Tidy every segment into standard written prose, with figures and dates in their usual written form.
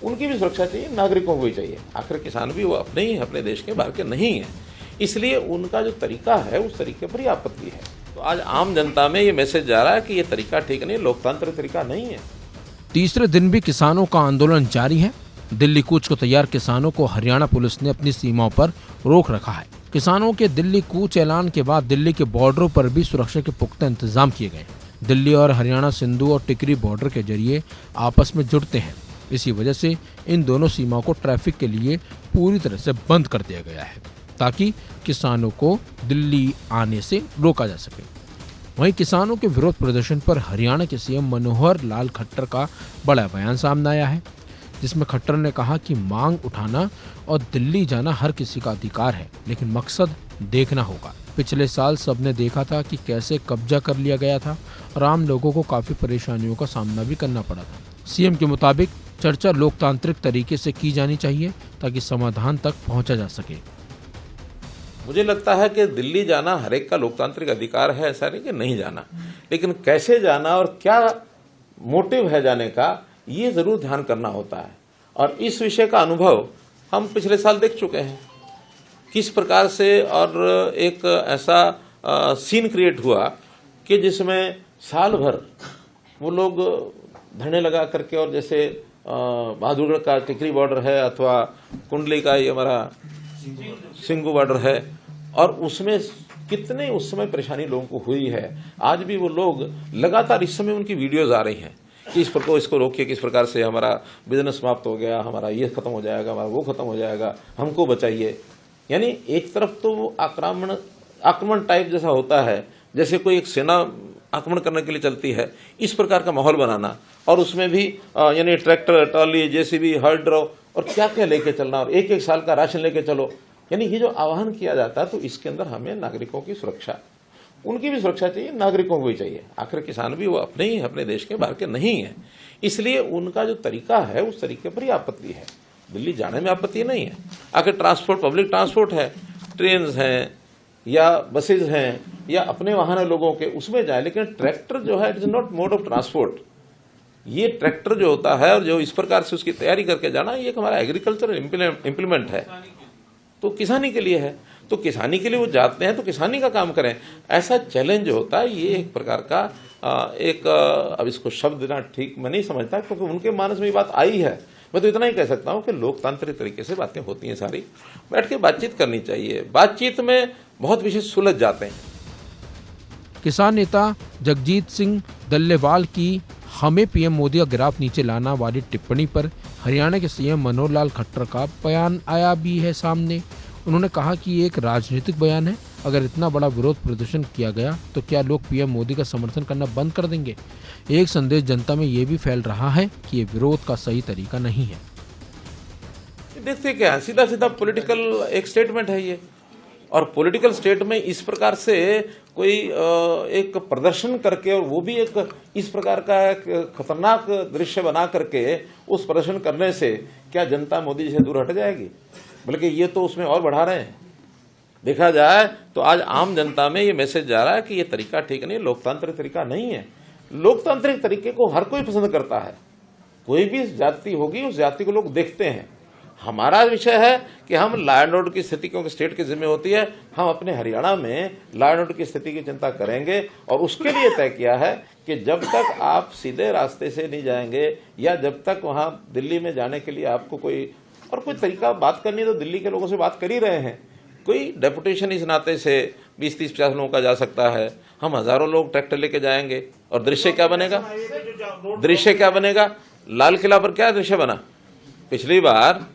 उनकी भी सुरक्षा चाहिए, नागरिकों को भी चाहिए। आखिर किसान भी वो अपने ही, अपने देश के, बाहर के नहीं है, इसलिए उनका जो तरीका है उस तरीके पर ही आपत्ति है। तो आज आम जनता में ये मैसेज जा रहा है कि ये तरीका ठीक नहीं, लोकतांत्रिक तरीका नहीं है। तीसरे दिन भी किसानों का आंदोलन जारी है। दिल्ली कूच को तैयार किसानों को हरियाणा पुलिस ने अपनी सीमाओं पर रोक रखा है। किसानों के दिल्ली कूच ऐलान के बाद दिल्ली के बॉर्डरों पर भी सुरक्षा के पुख्ता इंतजाम किए गए। दिल्ली और हरियाणा सिंधु और टिकरी बॉर्डर के जरिए आपस में जुड़ते हैं। इसी वजह से इन दोनों सीमाओं को ट्रैफिक के लिए पूरी तरह से बंद कर दिया गया है, ताकि किसानों को दिल्ली आने से रोका जा सके। वहीं किसानों के विरोध प्रदर्शन पर हरियाणा के सीएम मनोहर लाल खट्टर का बड़ा बयान सामने आया है, जिसमें खट्टर ने कहा कि मांग उठाना और दिल्ली जाना हर किसी का अधिकार है, लेकिन मकसद देखना होगा। पिछले साल सबने देखा था कि कैसे कब्जा कर लिया गया था और आम लोगों को काफी परेशानियों का सामना भी करना पड़ा था। सीएम के मुताबिक चर्चा लोकतांत्रिक तरीके से की जानी चाहिए ताकि समाधान तक पहुंचा जा सके। मुझे लगता है कि दिल्ली जाना हर एक का लोकतांत्रिक अधिकार है, ऐसा नहीं कि नहीं जाना, लेकिन कैसे जाना और क्या मोटिव है जाने का, ये जरूर ध्यान करना होता है। और इस विषय का अनुभव हम पिछले साल देख चुके हैं, किस प्रकार से और एक ऐसा सीन क्रिएट हुआ कि जिसमें साल भर वो लोग धरने लगा करके, और जैसे बहादुरगढ़ का टिकरी बॉर्डर है अथवा कुंडली का ये हमारा सिंगू बॉर्डर है, और उसमें कितने उस समय परेशानी लोगों को हुई है। आज भी वो लोग लगातार, इस समय उनकी वीडियोज आ रही हैं कि इस प्रकार इसको रोकिए, किस प्रकार से हमारा बिजनेस समाप्त हो गया, हमारा ये खत्म हो जाएगा, हमारा वो खत्म हो जाएगा, हमको बचाइए। यानी एक तरफ तो वो आक्रमण टाइप जैसा होता है, जैसे कोई एक सेना आक्रमण करने के लिए चलती है, इस प्रकार का माहौल बनाना, और उसमें भी यानी ट्रैक्टर, ट्रॉली, जेसीबी, हर ड्रॉ और क्या क्या लेके चलना, और एक एक साल का राशन लेके चलो। यानी ये जो आह्वान किया जाता है, तो इसके अंदर हमें नागरिकों की सुरक्षा, उनकी भी सुरक्षा चाहिए, नागरिकों को भी चाहिए। आखिर किसान भी वो अपने ही, अपने देश के, बाहर के नहीं है, इसलिए उनका जो तरीका है उस तरीके पर ही आपत्ति है। दिल्ली जाने में आपत्ति नहीं है। आखिर ट्रांसपोर्ट, पब्लिक ट्रांसपोर्ट है, ट्रेन हैं या बसेज हैं या अपने वाहन है लोगों के, उसमें जाए, लेकिन ट्रैक्टर जो है, it is not mode of transport. ये ट्रैक्टर जो होता है और जो इस प्रकार से उसकी तैयारी करके जाना, ये हमारा एग्रीकल्चर इम्प्लीमेंट है, तो किसानी के लिए है। तो किसानी के लिए वो जाते हैं तो किसानी का काम करें, ऐसा चैलेंज होता है। ये एक प्रकार का अब इसको शब्द देना ठीक मैं नहीं समझता, क्योंकि उनके मानस में ये बात आई है। मैं तो इतना ही कह सकता हूं कि लोकतांत्रिक तरीके से बातें होती हैं, सारी बैठ के बातचीत करनी चाहिए। बातचीत में बहुत विषय सुलझ जाते हैं। किसान नेता जगजीत सिंह डल्लेवाल की हमें पीएम मोदी का ग्राफ नीचे लाना वाली टिप्पणी पर हरियाणा के सीएम मनोहर लाल खट्टर का बयान आया भी है सामने। उन्होंने कहा कि ये एक राजनीतिक बयान है। अगर इतना बड़ा विरोध प्रदर्शन किया गया तो क्या लोग पीएम मोदी का समर्थन करना बंद कर देंगे? एक संदेश जनता में ये भी फैल रहा है कि ये विरोध का सही तरीका नहीं है। देखते क्या, सीधा सीधा पॉलिटिकल एक स्टेटमेंट है ये, और पॉलिटिकल स्टेट में इस प्रकार से कोई एक प्रदर्शन करके, और वो भी एक इस प्रकार का एक खतरनाक दृश्य बना करके उस प्रदर्शन करने से क्या जनता मोदी जी से दूर हट जाएगी? बल्कि ये तो उसमें और बढ़ा रहे हैं। देखा जाए तो आज आम जनता में ये मैसेज जा रहा है कि ये तरीका ठीक नहीं, लोकतांत्रिक तरीका नहीं है। लोकतांत्रिक तरीके को हर कोई पसंद करता है, कोई भी जाति होगी उस जाति को लोग देखते हैं। हमारा विषय है कि हम लॉ एंड ऑर्डर की स्थिति, क्योंकि स्टेट की जिम्मे होती है, हम अपने हरियाणा में लॉ एंड ऑर्डर की स्थिति की चिंता करेंगे। और उसके लिए तय किया है कि जब तक आप सीधे रास्ते से नहीं जाएंगे, या जब तक वहां दिल्ली में जाने के लिए आपको कोई तरीका बात करनी है, तो दिल्ली के लोगों से बात कर ही रहे हैं। कोई डेपुटेशन इस नाते से 20, 30, 50 लोगों का जा सकता है, हम हजारों लोग ट्रैक्टर लेके जाएंगे, और दृश्य क्या बनेगा? दृश्य क्या बनेगा? लाल किला पर क्या दृश्य बना पिछली बार?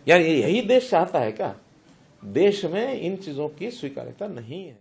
यार यही देश चाहता है क्या? देश में इन चीजों की स्वीकार्यता नहीं है।